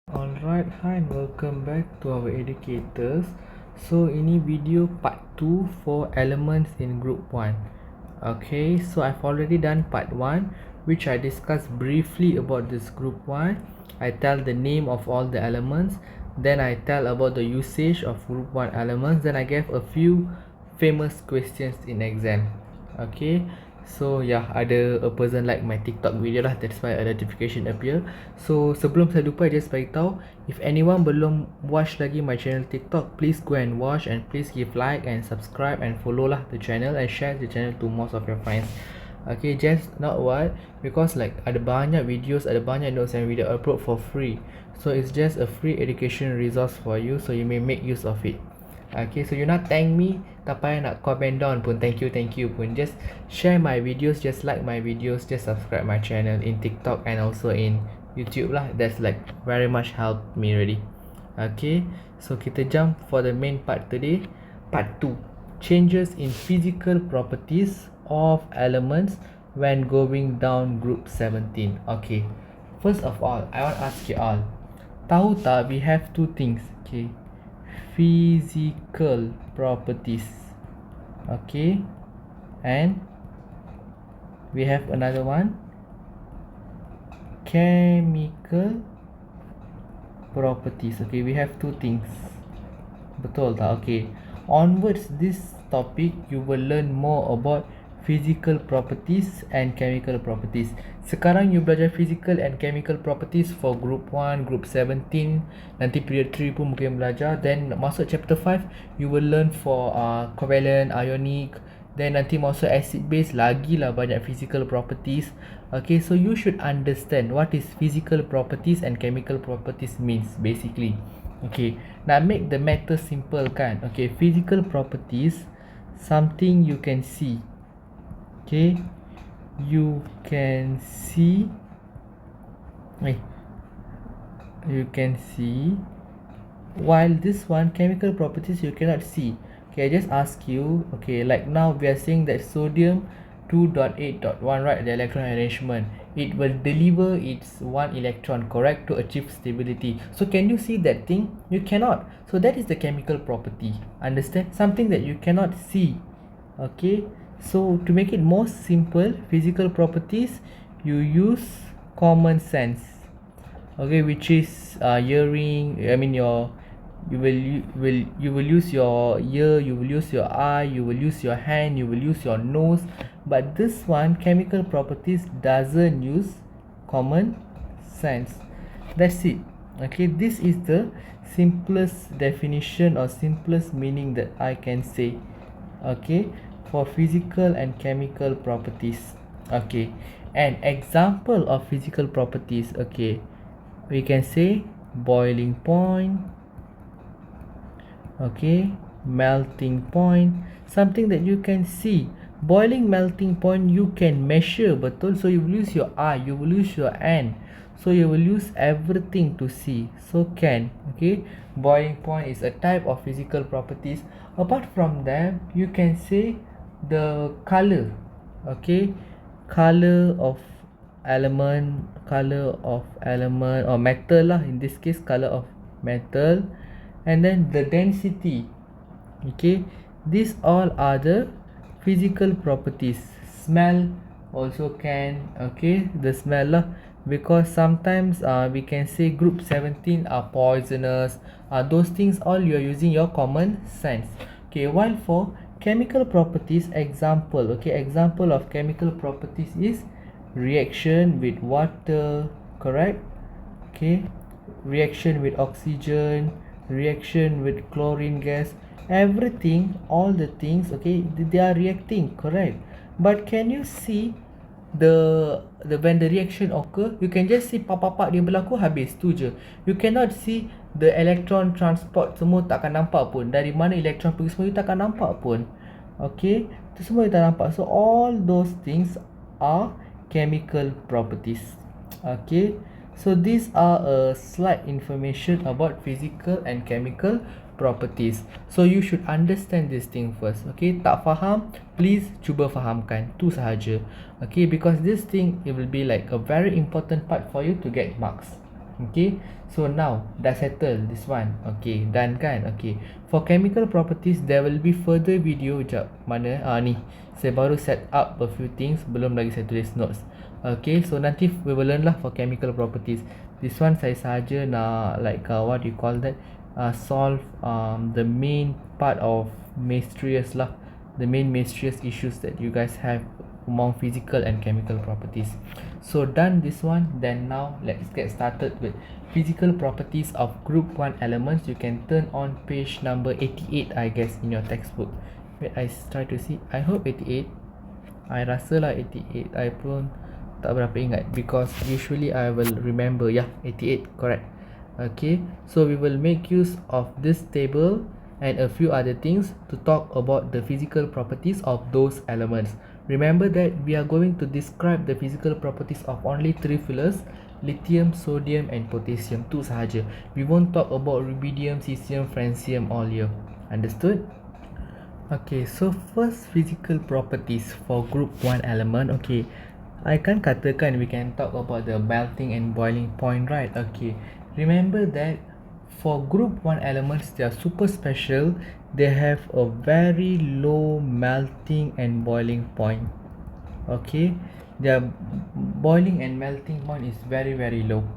Alright, hi and welcome back to our educators. So ini video part 2 for elements in group 1. Okay, so I've already done part 1, which I discussed briefly about this group 1. I tell the name of all the elements, then I tell about the usage of group 1 elements, then I gave a few famous questions in exam. Okay, so yeah, ada a person like my TikTok video lah, that's why a notification appear. So sebelum saya lupa, I just beritahu, if anyone belum watch lagi my channel TikTok, please go and watch and please give like and subscribe and follow lah the channel and share the channel to most of your friends. Okay, just not what, because like ada banyak videos, ada banyak notes and video upload for free, so it's just a free education resource for you, so you may make use of it. Okay, so you not thank me, tak payah nak comment down pun, thank you pun, just share my videos, just like my videos, just subscribe my channel in TikTok and also in YouTube lah. That's like very much help me already. Okay, so kita jump for the main part today. Part 2, changes in physical properties of elements when going down group 17. Okay, first of all, I want to ask you all, tahu tak we have two things, okay, physical properties, okay, and we have another one, chemical properties. Okay, we have two things, betul tak? Okay, onwards this topic you will learn more about physical properties and chemical properties. Sekarang you belajar physical and chemical properties for group 1, group 17, nanti period 3 pun mungkin belajar. Then masuk chapter 5 you will learn for covalent, ionic, then nanti masuk acid base lagi lah banyak physical properties. Okay, so you should understand what is physical properties and chemical properties means basically. Okay, nak make the matter simple kan. Okay, physical properties, something you can see. Okay, you can see, you can see, while this one chemical properties you cannot see. Okay, I just ask you, okay, like now we are saying that sodium 2.8.1, right, the electron arrangement, it will deliver its one electron, correct, to achieve stability. So can you see that thing? You cannot. So that is the chemical property, understand, something that you cannot see. Okay, so to make it more simple, physical properties, you use common sense, okay, which is hearing, I mean your, you will use your ear, you will use your eye, you will use your hand, you will use your nose. But this one, chemical properties, doesn't use common sense. That's it. Okay, this is the simplest definition or simplest meaning that I can say, okay, for physical and chemical properties. Okay, an example of physical properties, okay, we can say boiling point, okay, melting point, something that you can see. Boiling, melting point you can measure, betul, so you will use your eye, you will use your hand, so you will use everything to see, so can. Okay, boiling point is a type of physical properties. Apart from that, you can say the color, okay, color of element, or metal lah, in this case color of metal, and then the density. Okay, these all are the physical properties. Smell also can, okay, the smell lah, because sometimes we can say group 17 are poisonous, those things all you are using your common sense. Okay, while for chemical properties, example, okay, example of chemical properties is reaction with water, correct, okay, reaction with oxygen, reaction with chlorine gas, everything, all the things, okay, they are reacting, correct. But can you see the when the reaction occur, you can just see pap dia berlaku, habis tu je. You cannot see the electron transport, semua takkan nampak pun, dari mana elektron pergi semua you takkan nampak pun. Okay, tu semua you tak nampak. So all those things are chemical properties. Okay, so these are a slight information about physical and chemical properties. So you should understand this thing first. Okay, tak faham, please cuba fahamkan, tu sahaja. Okay, because this thing, it will be like a very important part for you to get marks. Okay, so now dah settle this one. Okay, done kan? Okay, for chemical properties there will be further video. Jap, mana? Ni saya baru set up a few things, belum lagi saya tulis notes. Okay, so nanti we will learn lah for chemical properties. This one saya saja nak like what do you call that, solve the main part of mysterious lah, the main mysterious issues that you guys have among physical and chemical properties. So done this one, then now let's get started with physical properties of group 1 elements. You can turn on page number 88 I guess in your textbook. Wait, I try to see. I hope 88. I rasa lah 88. I pun tak berapa ingat because usually I will remember. Yeah, 88 correct. Okay, so we will make use of this table and a few other things to talk about the physical properties of those elements. Remember that we are going to describe the physical properties of only 3 fillers: lithium, sodium and potassium. Tu sahaja. We won't talk about rubidium, cesium, francium all here. Understood? Okay, so first physical properties for group 1 element. Okay, I can katakan we can talk about the melting and boiling point, right? Okay, remember that for group 1 elements, they are super special. They have a very low melting and boiling point. Okay, their boiling and melting point is very low.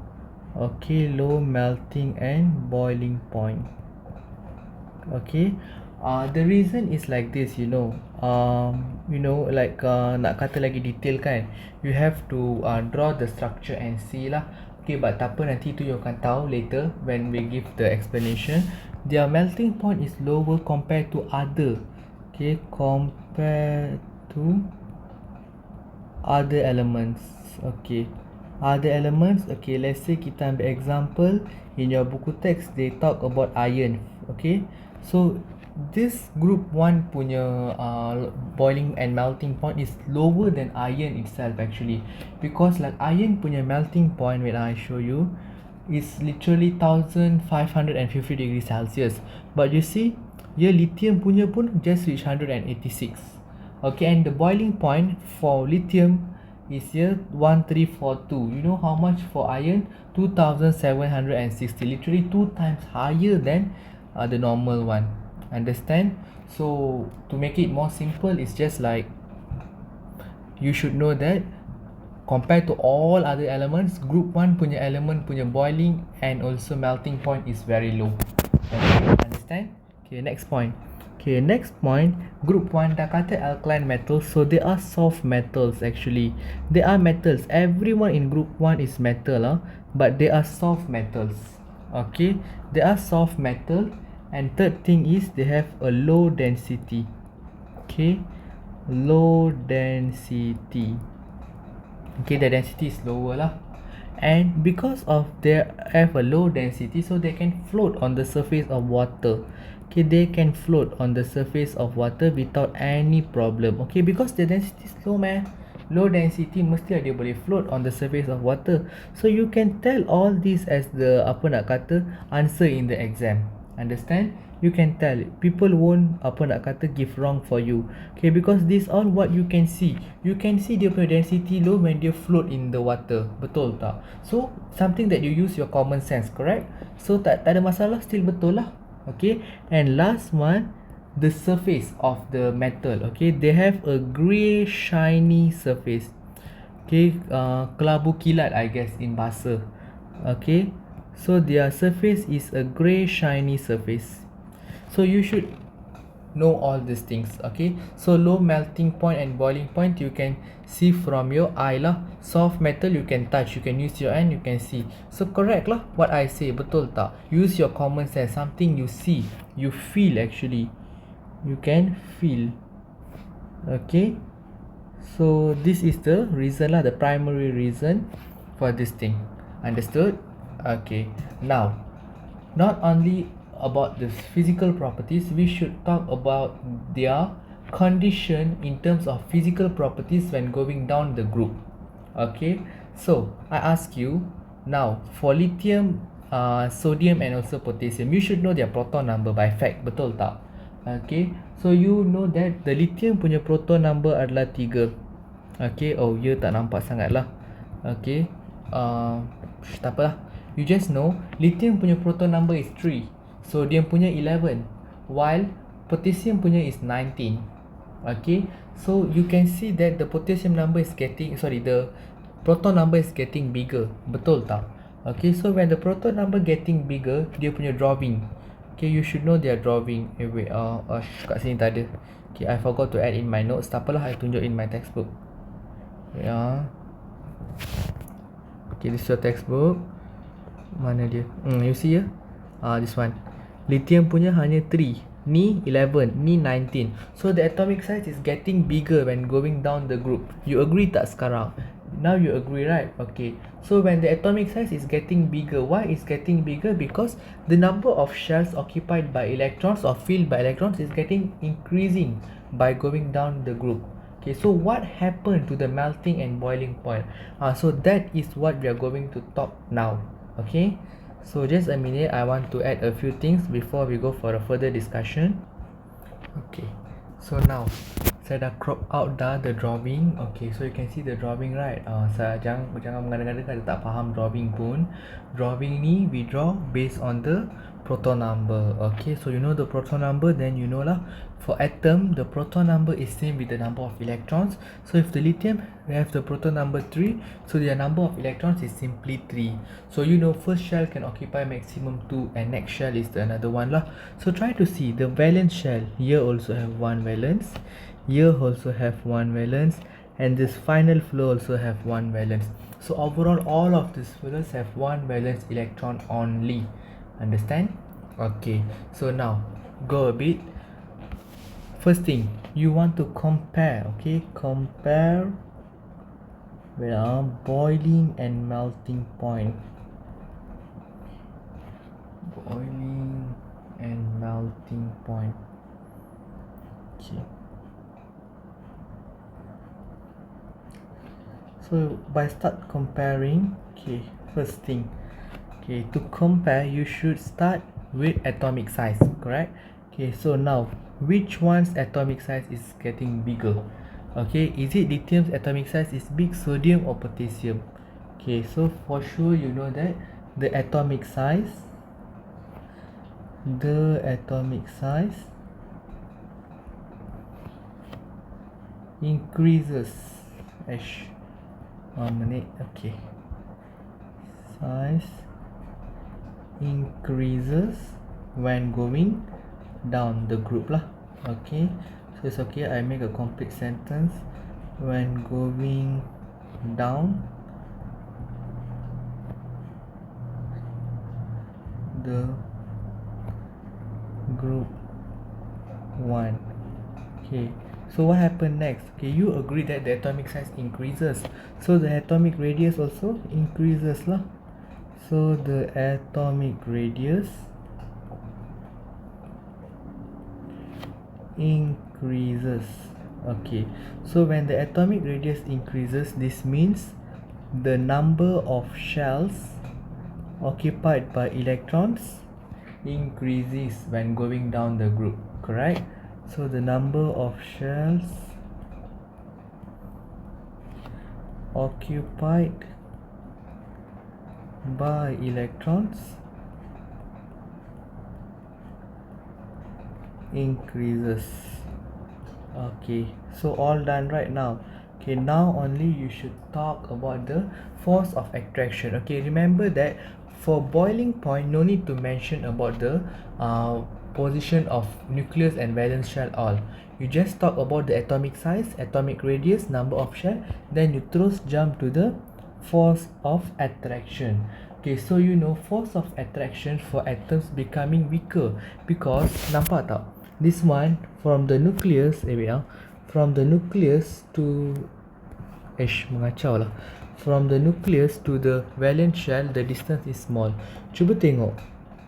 Okay, low melting and boiling point. Okay, the reason is like this, like nak kata lagi detail kan, you have to draw the structure and see lah. Okay, but tak apa, nanti tu you akan tahu later when we give the explanation. Their melting point is lower compared to other, okay, compared to other elements. Okay, other elements. Okay, let's say kita ambil example in your buku teks, they talk about iron. Okay, so this group 1 punya boiling and melting point is lower than iron itself actually, because like iron punya melting point, when I show you, is literally 1550 degrees Celsius, but you see here lithium punya pun just reach 186. Okay, and the boiling point for lithium is here 1342. You know how much for iron? 2760, literally 2 times higher than the normal one. Understand? So to make it more simple, it's just like you should know that compared to all other elements, group 1 punya element punya boiling and also melting point is very low. Okay, understand? Okay, next point. Okay, next point, group 1 dah kata alkaline metals, so they are soft metals actually. They are metals. Everyone in group 1 is metal, but they are soft metals. Okay, they are soft metal. And third thing is they have a low density. Okay, low density. Okay, the density is lower lah. And because of they have a low density, so they can float on the surface of water. Okay, they can float on the surface of water without any problem. Okay, because the density is low, man. Low density mesti dia boleh float on the surface of water. So you can tell all this as the apa nak kata answer in the exam. Understand? You can tell. People won't apa nak kata give wrong for you. Okay, because this all what you can see. You can see dia punya density low when they float in the water. Betul tak? So something that you use your common sense, correct? So tak ada masalah, still betul lah. Okay, and last one, the surface of the metal. Okay, they have a grey shiny surface. Okay, kelabu kilat I guess in bahasa. Okay, so their surface is a grey shiny surface. So you should know all these things. Okay, so low melting point and boiling point you can see from your eye lah. Soft metal you can touch, you can use your hand, you can see. So correct lah what I say, betul tak? Use your common sense. Something you see, you feel actually, you can feel. Okay, so this is the reason lah, the primary reason for this thing. Understood? Okay, now not only about the physical properties, we should talk about their condition in terms of physical properties when going down the group. Okay, so I ask you now for lithium, sodium and also potassium, you should know their proton number by fact, betul tak? Okay, so you know that the lithium punya proton number adalah 3. Okay, oh ya tak nampak sangat lah. Okay, tak apalah. You just know lithium punya proton number is 3, sodium punya 11, while potassium punya is 19. Okay, so you can see that the potassium number is getting, the proton number is getting bigger. Betul tak? Okay, so when the proton number getting bigger, dia punya drawing. Okay, you should know their drawing. Wait, kat sini tak ada. Okay, I forgot to add in my notes. Tak apalah, I tunjuk in my textbook. Yeah. Okay, this is your textbook. Mana dia? You see ya? This one. Lithium punya hanya 3. Ni 11, ni 19. So the atomic size is getting bigger when going down the group. You agree tak sekarang? Now you agree, right? Okay. So when the atomic size is getting bigger, why is getting bigger? Because the number of shells occupied by electrons or filled by electrons is getting increasing by going down the group. Okay, so what happened to the melting and boiling point? So that is what we are going to talk now. Okay, so just a minute, I want to add a few things before we go for a further discussion. Okay, so now saya dah crop out dah the drawing. Okay, so you can see the drawing, right? Saya jangan mengada-ngada kalau tak faham drawing pun. Drawing ni we draw based on the proton number. Okay, so you know the proton number, then you know lah, for atom the proton number is same with the number of electrons. So if the lithium we have the proton number 3, so their number of electrons is simply 3. So you know first shell can occupy maximum 2 and next shell is the another one lah. So try to see the valence shell. Here also have one valence, here also have one valence, and this final flow also have one valence. So overall all of these flows have one valence electron only. Understand? Okay, so now go a bit. First thing, you want to compare. Okay, compare boiling and melting point. Boiling and melting point. Okay, so by start comparing, okay, first thing, okay, to compare you should start with atomic size, correct? Okay, so now which one's atomic size is getting bigger? Okay, is it lithium's atomic size is big, sodium or potassium? Okay, so for sure you know that the atomic size increases. 1 minute. Okay, size increases when going down the group lah. Okay, so it's okay, I make a complete sentence. When going down the group 1. Okay, so what happened next? Okay, you agree that the atomic size increases, so the atomic radius also increases lah. So the atomic radius increases. Okay, so when the atomic radius increases, this means the number of shells occupied by electrons increases when going down the group, correct? So the number of shells occupied by electrons increases. Okay, so all done right now. Okay, now only you should talk about the force of attraction. Okay, remember that for boiling point no need to mention about the position of nucleus and valence shell all. You just talk about the atomic size, atomic radius, number of shell, then you terus jump to the force of attraction. Okay, so you know force of attraction for atoms becoming weaker because nampak tak, this one from the nucleus, from the nucleus to mengacau lah, from the nucleus to the valence shell the distance is small. Cuba tengok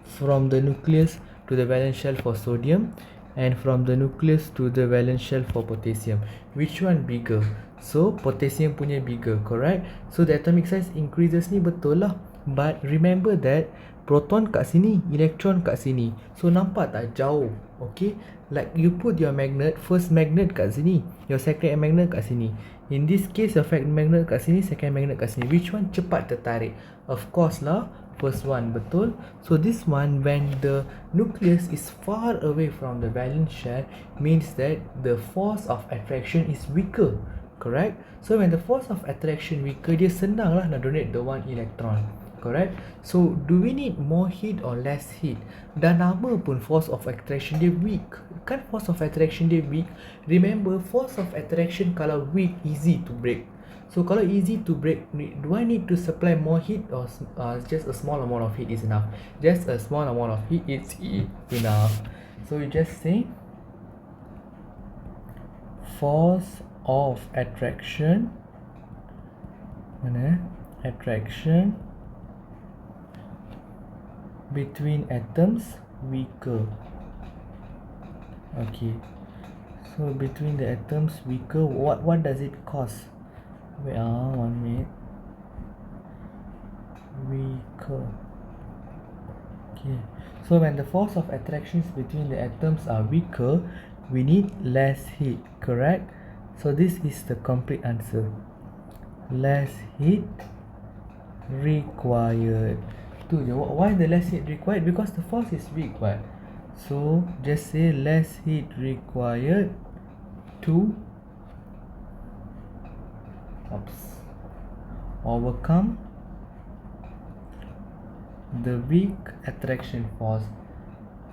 from the nucleus to the valence shell for sodium and from the nucleus to the valence shell for potassium, which one bigger? So potassium punya bigger, correct? So the atomic size increases ni betul lah, but remember that proton kat sini, electron kat sini, so nampak tak jauh? Okay, like you put your magnet, first magnet kat sini, your second magnet kat sini. In this case your first magnet kat sini, second magnet kat sini, which one cepat tertarik? Of course lah, first one, betul? So this one, when the nucleus is far away from the valence shell, means that the force of attraction is weaker, correct? So when the force of attraction weaker, dia senang lah nak donate the one electron, correct? So do we need more heat or less heat? Dah nama pun force of attraction dia weak. Kan force of attraction dia weak. Remember, force of attraction kalau weak, easy to break. So kalau easy to break, do I need to supply more heat, or just a small amount of heat is enough? Just a small amount of heat is enough. So you just say force of attraction, mana? Attraction between atoms weaker. Okay, so between the atoms weaker, what does it cause? Wait, 1 minute. Weaker. Okay, so when the force of attractions between the atoms are weaker, we need less heat, correct? So this is the complete answer. Less heat required. Why the less heat required? Because the force is weak, right? So just say less heat required to overcome the weak attraction force.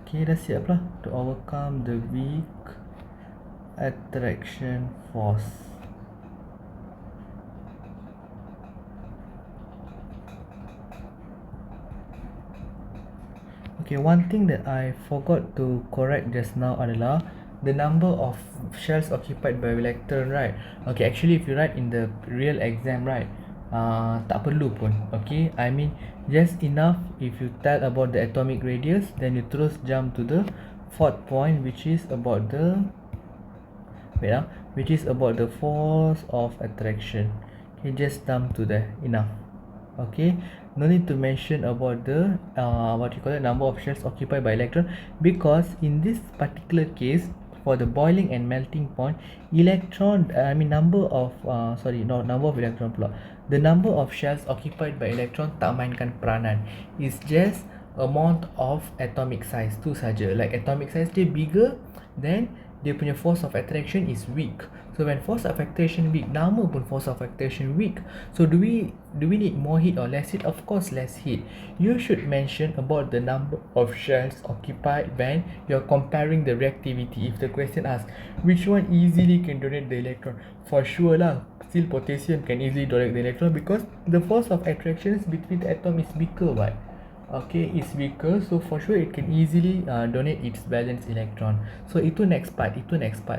Okay, dah siap lah. To overcome the weak attraction force. Okay, one thing that I forgot to correct just now adalah the number of shells occupied by electron, right? Okay, actually if you write in the real exam, right, tak perlu pun. Okay, I mean just enough if you tell about the atomic radius, then you terus jump to the fourth point, which is about the which is about the force of attraction. Okay, just jump to there, enough. Okay, no need to mention about the number of shells occupied by electron, because in this particular case, for the boiling and melting point, number of electron pula, the number of shells occupied by electron tak mainkan peranan. It's just amount of atomic size tu saja. Like atomic size dia bigger, then dia punya force of attraction is weak. So when force of attraction weak, nama pun force of attraction weak. So do we need more heat or less heat? Of course less heat. You should mention about the number of shells occupied when you're comparing the reactivity. If the question asks which one easily can donate the electron, for sure lah, still potassium can easily donate the electron, because the force of attractions between the atom is weaker, right? Okay, it's weaker, so for sure it can easily donate its valence electron. So itu next part.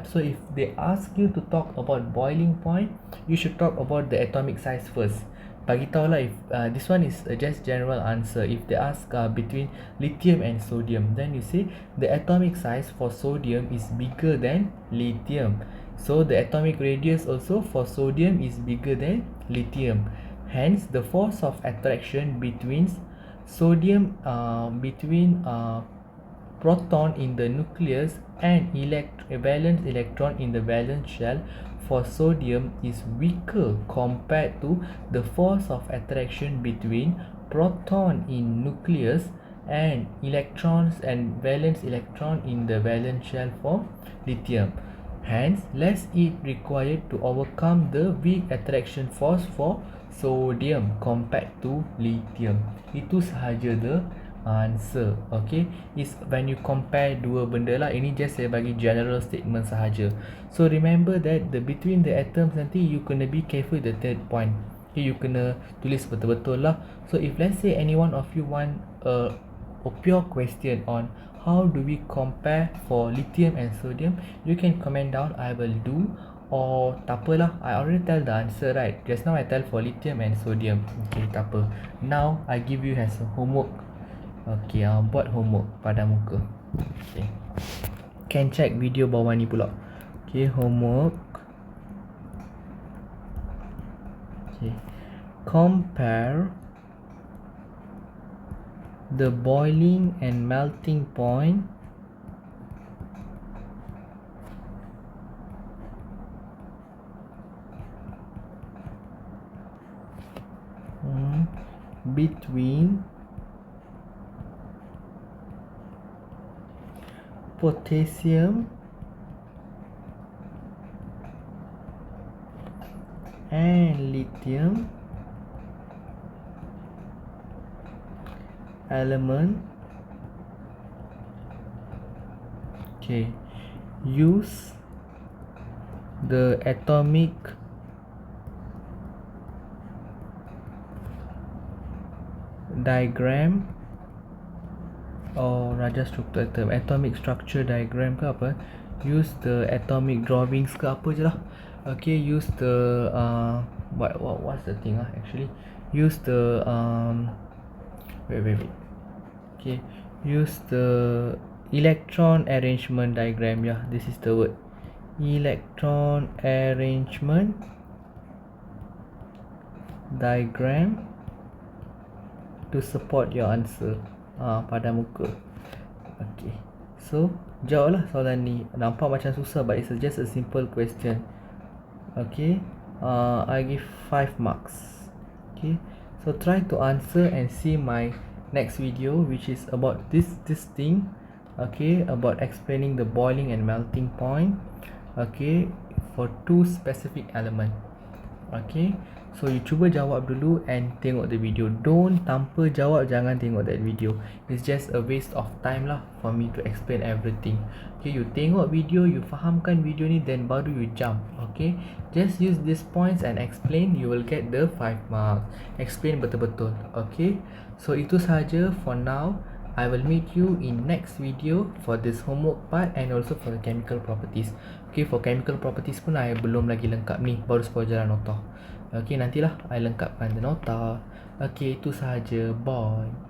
So if they ask you to talk about boiling point, you should talk about the atomic size first. Bagi tahu lah, if this one is just general answer. If they ask between lithium and sodium, then you say the atomic size for sodium is bigger than lithium. So the atomic radius also for sodium is bigger than lithium. Hence the force of attraction between proton in the nucleus and valence electron in the valence shell for sodium is weaker compared to the force of attraction between proton in nucleus and electrons and valence electron in the valence shell for lithium. Hence, less heat required to overcome the weak attraction force for sodium compared to lithium. Itu sahaja the answer. Okay, is when you compare dua benda lah. Ini just saya bagi general statement sahaja. So remember that the between the atoms nanti you kena be careful the third point. Okay, you kena tulis betul-betul lah. So if let's say any one of you want a pure question on how do we compare for lithium and sodium, you can comment down, I will do. Or tak apalah, I already tell the answer, right? Just now I tell for lithium and sodium. Okay, tak apa. Now I give you as a homework. Okay, buat homework pada muka. Okay, can check video bawah ni pula. Okay, homework. Okay, compare the boiling and melting point between potassium and lithium element. Okay, use the atomic diagram or raja struktur atom, atomic structure diagram ke apa, use the atomic drawings ke apa je lah. Okay, use the what's the thing actually, use the wait, okay, use the electron arrangement diagram. Yeah, this is the word, electron arrangement diagram to support your answer pada muka. Okay, so jawablah soalan ni. Nampak macam susah, but it's just a simple question. Okay, I give 5 marks. Okay, so try to answer and see my next video, which is about this thing. Okay, about explaining the boiling and melting point. Okay, for 2 specific element. Okay, so you cuba jawab dulu and tengok the video. Don't tanpa jawab, jangan tengok that video. It's just a waste of time lah for me to explain everything. Okay, you tengok video, you fahamkan video ni, then baru you jump. Okay, just use these points and explain, you will get the 5 marks. Explain betul-betul. Okay, so itu sahaja for now. I will meet you in next video for this homework part and also for the chemical properties. Okay, for chemical properties pun I belum lagi lengkap ni, baru sepelajaran nota. Okay, nantilah I lengkapkan the nota. Okay, itu sahaja. Bye.